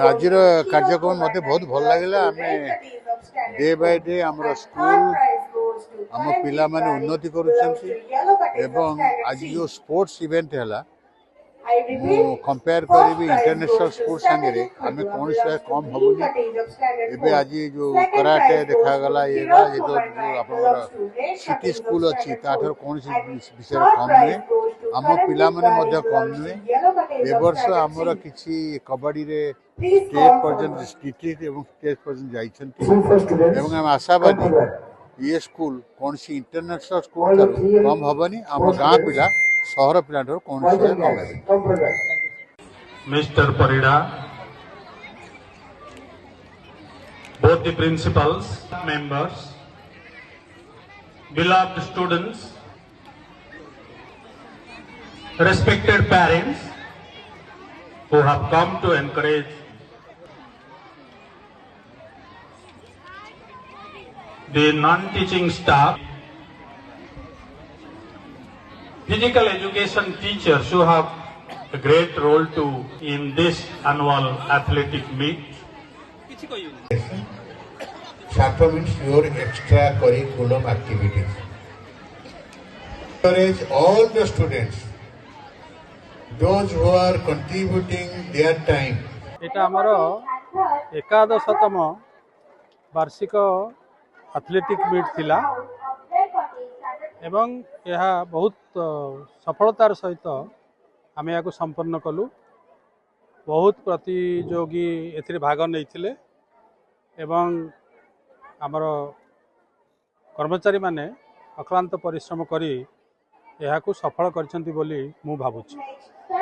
ଆଜିର କାର୍ଯ୍ୟକ୍ରମ ମୋତେ ବହୁତ ଭଲ ଲାଗିଲା। ଆମେ ଡେ ବାଇ ଡେ ଆମର ସ୍କୁଲ ଆମ ପିଲାମାନେ ଉନ୍ନତି କରୁଛନ୍ତି ଏବଂ ଆଜି ଯେଉଁ ସ୍ପୋର୍ଟସ ଇଭେଣ୍ଟ ହେଲା ମୁଁ କମ୍ପେୟାର କରିବି ଇଣ୍ଟରନ୍ୟାସନାଲ ସ୍ପୋର୍ଟସ ସାଙ୍ଗରେ ଆମେ କୌଣସି କମ୍ ହେବୁନି। ଏବେ ଆଜି ଯେଉଁ କରାଟେ ଦେଖାଗଲା ଏଇଟା ଯେଉଁ ଆପଣଙ୍କର ସିଟି ସ୍କୁଲ ଅଛି ତାଠାରୁ କୌଣସି ବିଷୟରେ କମ୍ ନୁହେଁ। ଆମ ପିଲାମାନେ ମଧ୍ୟ କମ୍ ନୁହେଁ। ଏ ବର୍ଷ ଆମର କିଛି କବାଡ଼ିରେ ଷ୍ଟେଟ୍ ପର୍ଯ୍ୟନ୍ତ ଡିଷ୍ଟ୍ରିକ୍ଟ ଏବଂ ଷ୍ଟେଟ୍ ପର୍ଯ୍ୟନ୍ତ ଯାଇଛନ୍ତି ଏବଂ ଆମେ ଆଶାବାଦୀ ଇଏ ସ୍କୁଲ କୌଣସି ଇଣ୍ଟରନ୍ୟାସନାଲ ସ୍କୁଲ ଠାରୁ କମ୍ ହେବନି। ଆମ ଗାଁ ପିଲା ସହର ପିଲାଠାରୁ କୌଣସି କମ୍ ହେବେନି। Mr. Parida, both the principals, members, beloved students, respected parents who have come to encourage the non-teaching staff, physical education teachers who have a great role to in this annual athletic meet. Shatra means your extracurriculum activities. Encourage all the students, those who are contributing their time. এটা আমার একাদশতম বার্ষিক আথলেটিক meet ଥିଲା এবং ଏହା ବହୁତ ସଫଳତାର ସହିତ ଆମେ ଏହାକୁ ସମ୍ପନ୍ନ କଲୁ। ବହୁତ ପ୍ରତିଯୋଗୀ ଏଥିରେ ଭାଗ ନେଇଥିଲେ ଏବଂ ଆମର କର୍ମଚାରୀମାନେ ଅକ୍ଲାନ୍ତ ପରିଶ୍ରମ କରି ଏହାକୁ ସଫଳ କରିଛନ୍ତି ବୋଲି ମୁଁ ଭାବୁଛି।